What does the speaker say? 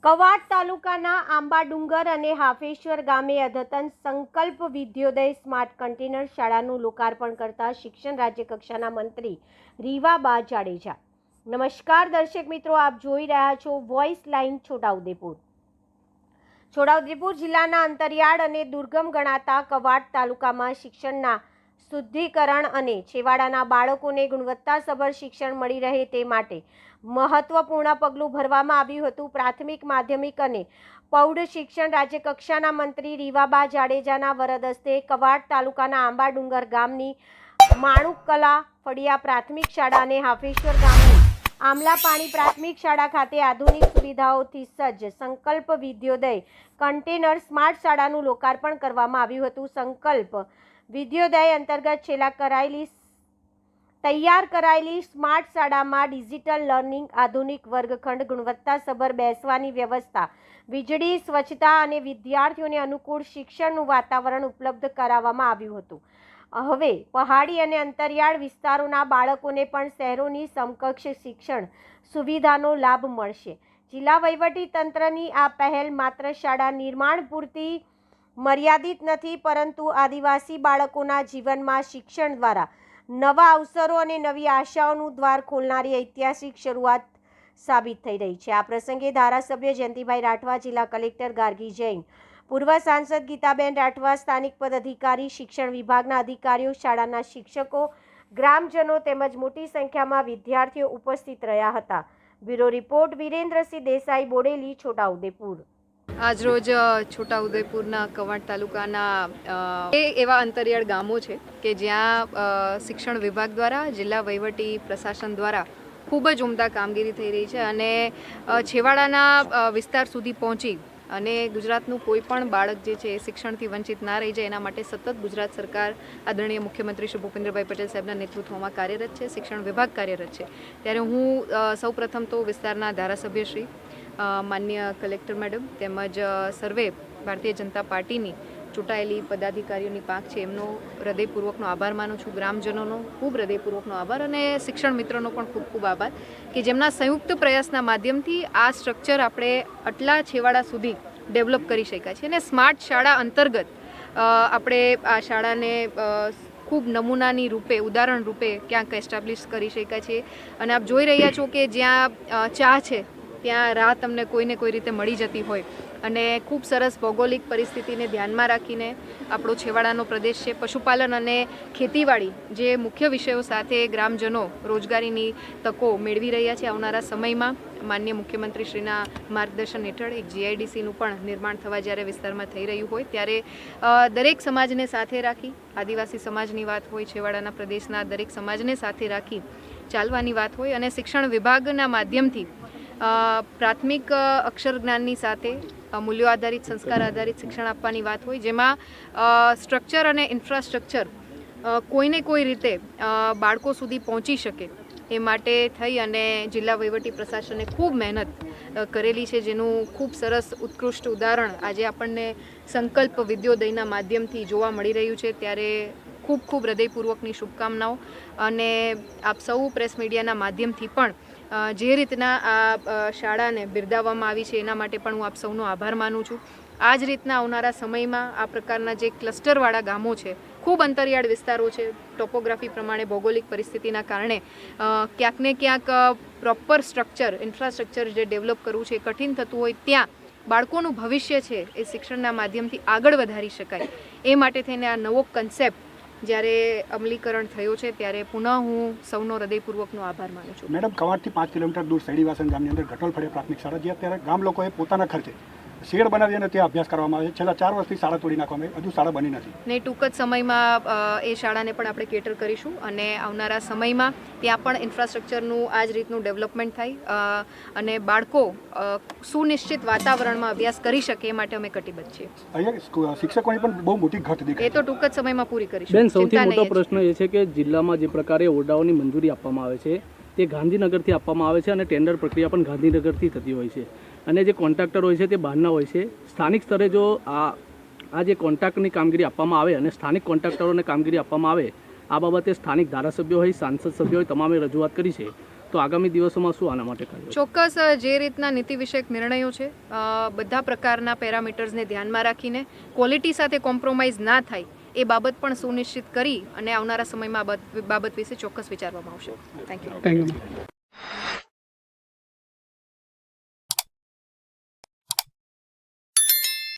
કવાંટ તાલુકાના આંબાડુંગર અને હાફેશ્વર ગામે અદ્યતન સંકલ્પ વિદ્યોદય સ્માર્ટ કન્ટેનર શાળાનું લોકાર્પણ કરતા શિક્ષણ રાજ્યકક્ષાના મંત્રી રીવાબા જાડેજા। નમસ્કાર દર્શક મિત્રો, આપ જોઈ રહ્યા છો વોઇસ લાઇન છોટાઉદેપુર। છોટાઉદેપુર જિલ્લાના અંતરિયાળ અને દુર્ગમ ગણાતા કવાંટ તાલુકામાં શિક્ષણના શુદ્ધિકરણ અને છેવાડાના બાળકોને ગુણવત્તાસભર શિક્ષણ મળી રહે તે માટે મહત્વપૂર્ણ પગલું ભરવામાં આવ્યું હતું। પ્રાથમિક, માધ્યમિક અને પ્રૌઢ શિક્ષણ રાજ્યકક્ષાના મંત્રી રીવાબા જાડેજાના વરદ હસ્તે કવાંટ તાલુકાના આંબાડુંગર ગામની માણુકકલા ફળિયા પ્રાથમિક શાળા અને હાફેશ્વર ગામની આમલાપાણી પ્રાથમિક શાળા ખાતે આધુનિક સુવિધાઓથી સજ્જ સંકલ્પ વિદ્યોદય કન્ટેનર સ્માર્ટ શાળાનું લોકાર્પણ કરવામાં આવ્યું હતું। સંકલ્પ વિદ્યોદય અંતર્ગત તૈયાર કરાયેલી સ્માર્ટ શાળામાં ડિજિટલ લર્નિંગ, આધુનિક વર્ગખંડ, ગુણવત્તાસભર બેસવાની વ્યવસ્થા, વીજળી, સ્વચ્છતા અને વિદ્યાર્થીઓને અનુકૂળ શિક્ષણનું વાતાવરણ ઉપલબ્ધ કરાવવામાં આવ્યું હતું। હવે પહાડી અને અંતરિયાળ વિસ્તારોના બાળકોને પણ શહેરોની સમકક્ષ શિક્ષણ સુવિધાનો લાભ મળશે। જિલ્લા વહીવટી તંત્રની આ પહેલ માત્ર શાળા નિર્માણ પૂરતી મર્યાદિત નથી, પરંતુ આદિવાસી બાળકોના જીવનમાં શિક્ષણ દ્વારા નવા અવસરો અને નવી આશાઓનું દ્વાર ખોલનારી ઐતિહાસિક શરૂઆત સાબિત થઈ રહી છે। આ પ્રસંગે ધારાસભ્ય જયંતિભાઈ રાઠવા, જિલ્લા કલેક્ટર ગાર્ગી જૈન, પૂર્વ સાંસદ ગીતાબેન રાઠવા, સ્થાનિક પદાધિકારી, શિક્ષણ વિભાગના અધિકારીઓ, શાળાના શિક્ષકો, ગ્રામજનો તેમજ મોટી સંખ્યામાં વિદ્યાર્થીઓ ઉપસ્થિત રહ્યા હતા। Bureau report Virendrasinh Desai, Bodeli, Chhota Udepur. આજરોજ છોટાઉદેપુરના કવાંટ તાલુકાના એવા અંતરિયાળ ગામો છે કે જ્યાં શિક્ષણ વિભાગ દ્વારા, જિલ્લા વહીવટી પ્રશાસન દ્વારા ખૂબ જ ઉમદા કામગીરી થઈ રહી છે અને છેવાડાના વિસ્તાર સુધી પહોંચી અને ગુજરાતનું કોઈ પણ બાળક જે છે એ શિક્ષણથી વંચિત ના રહી જાય એના માટે સતત ગુજરાત સરકાર આદરણીય મુખ્યમંત્રી શ્રી ભૂપેન્દ્રભાઈ પટેલ સાહેબના નેતૃત્વમાં કાર્યરત છે, શિક્ષણ વિભાગ કાર્યરત છે। ત્યારે હું સૌપ્રથમ તો વિસ્તારના ધારાસભ્યશ્રી, માન્ય કલેક્ટર મેડમ તેમજ સર્વે ભારતીય જનતા પાર્ટીની ચૂંટાયેલી પદાધિકારીઓની પાંખ છે એમનો હૃદયપૂર્વકનો આભાર માનું છું, ગ્રામજનોનો ખૂબ હૃદયપૂર્વકનો આભાર અને શિક્ષણ મિત્રોનો પણ ખૂબ ખૂબ આભાર કે જેમના સંયુક્ત પ્રયાસના માધ્યમથી આ સ્ટ્રક્ચર આપણે આટલા છેવાડા સુધી ડેવલપ કરી શક્યા છે અને સ્માર્ટ શાળા અંતર્ગત આપણે આ શાળાને ખૂબ નમૂનાની રૂપે, ઉદાહરણ રૂપે ક્યાંક એસ્ટાબ્લિશ કરી શક્યા છીએ અને આપ જોઈ રહ્યા છો કે જ્યાં ચા છે ત્યાં રાહ તમને કોઈને કોઈ રીતે મળી જતી હોય અને ખૂબ સરસ ભૌગોલિક પરિસ્થિતિને ધ્યાનમાં રાખીને આપણો છેવાડાનો પ્રદેશ છે, પશુપાલન અને ખેતીવાડી જે મુખ્ય વિષયો સાથે ગ્રામજનો રોજગારીની તકો મેળવી રહ્યા છે। આવનારા સમયમાં માન્ય મુખ્યમંત્રીશ્રીના માર્ગદર્શન હેઠળ એક GIDCનું પણ નિર્માણ થવા જ્યારે વિસ્તારમાં થઈ રહ્યું હોય ત્યારે દરેક સમાજને સાથે રાખી, આદિવાસી સમાજની વાત હોય, છેવાડાના પ્રદેશના દરેક સમાજને સાથે રાખી ચાલવાની વાત હોય અને શિક્ષણ વિભાગના માધ્યમથી પ્રાથમિક અક્ષર જ્ઞાનની સાથે મૂલ્યો આધારિત, સંસ્કાર આધારિત શિક્ષણ આપવાની વાત હોય, જેમાં સ્ટ્રક્ચર અને ઇન્ફ્રાસ્ટ્રક્ચર કોઈને કોઈ રીતે બાળકો સુધી પહોંચી શકે એ માટે થઈ અને જિલ્લા વહીવટી પ્રશાસને ખૂબ મહેનત કરેલી છે, જેનું ખૂબ સરસ ઉત્કૃષ્ટ ઉદાહરણ આજે આપણને સંકલ્પ વિદ્યોદયના માધ્યમથી જોવા મળી રહ્યું છે। ત્યારે ખૂબ ખૂબ હૃદયપૂર્વકની શુભકામનાઓ અને આપ સૌ પ્રેસ મીડિયાના માધ્યમથી પણ જે રીતના આ શાળાને બિરદાવવામાં આવી છે એના માટે પણ હું આપ સૌનો આભાર માનું છું। આ જ રીતના આવનારા સમયમાં આ પ્રકારના જે ક્લસ્ટરવાળા ગામો છે, ખૂબ અંતરિયાળ વિસ્તારો છે, ટોપોગ્રાફી પ્રમાણે ભૌગોલિક પરિસ્થિતિના કારણે ક્યાંક ને ક્યાંક પ્રોપર સ્ટ્રક્ચર, ઇન્ફ્રાસ્ટ્રક્ચર જે ડેવલપ કરવું છે કઠિન થતું હોય, ત્યાં બાળકોનું ભવિષ્ય છે એ શિક્ષણના માધ્યમથી આગળ વધારી શકાય એ માટે થઈને આ નવો કન્સેપ્ટ જ્યારે અમલીકરણ થયો છે ત્યારે પુનઃ હું સૌનો હૃદયપૂર્વકનો આભાર માનું છું। મેડમ, કવાંટથી 5 કિલોમીટર દૂર સૈડીવાસન ગામની અંદર ગટોલ ફળિયા પ્રાથમિક શાળા, જે અત્યારે ગામ લોકોએ પોતાના ખર્ચે શેડ બનાવી અને ત્યાં અભ્યાસ કરવામાં આવે છે। છેલ્લા 4 વર્ષથી શાળા તોડી નાખવામાં આવી, હજુ શાળા બની નથી ને ટૂંક જ સમયમાં એ શાળાને પણ આપણે કેટર કરીશું અને આવનારા સમયમાં ત્યાં પણ ઇન્ફ્રાસ્ટ્રક્ચરનું આ જ રીતનું ડેવલપમેન્ટ થાય અને બાળકો સુનિશ્ચિત વાતાવરણમાં અભ્યાસ કરી શકે એ માટે અમે કટિબદ્ધ છીએ। અહીંયા શિક્ષકોની પણ બહુ મોટી ઘટ દેખાય, એ તો ટૂંક જ સમયમાં પૂરી કરીશું। બેન, સૌથી મોટો પ્રશ્ન એ છે કે જિલ્લામાં જે પ્રકારે ઓરડાઓની મંજૂરી આપવામાં આવે છે તે ગાંધીનગરથી આપવામાં આવે છે અને ટેન્ડર પ્રક્રિયા પણ ગાંધીનગરથી થતી હોય છે અને જે કોન્ટ્રાક્ટર હોય છે તે બહારના હોય છે। સ્થાનિક સ્તરે જો આ જે કોન્ટ્રાક્ટની કામગીરી આપવામાં આવે અને સ્થાનિક કોન્ટ્રાક્ટરોને કામગીરી આપવામાં આવે, આ બાબતે સ્થાનિક ધારાસભ્યો હોય, સાંસદ સભ્યો હોય, તમામે રજૂઆત કરી છે, તો આગામી દિવસોમાં શું આના માટે કાર્ય? ચોક્કસ જે રીતના નીતિ વિષયક નિર્ણયો છે બધા પ્રકારના પેરામીટર્સને ધ્યાનમાં રાખીને ક્વોલિટી સાથે કોમ્પ્રોમાઇઝ ના થાય એ બાબત પણ સુનિશ્ચિત કરી અને આવનારા સમયમાં આ બાબત વિશે ચોક્કસ વિચારવામાં આવશે. Thank you.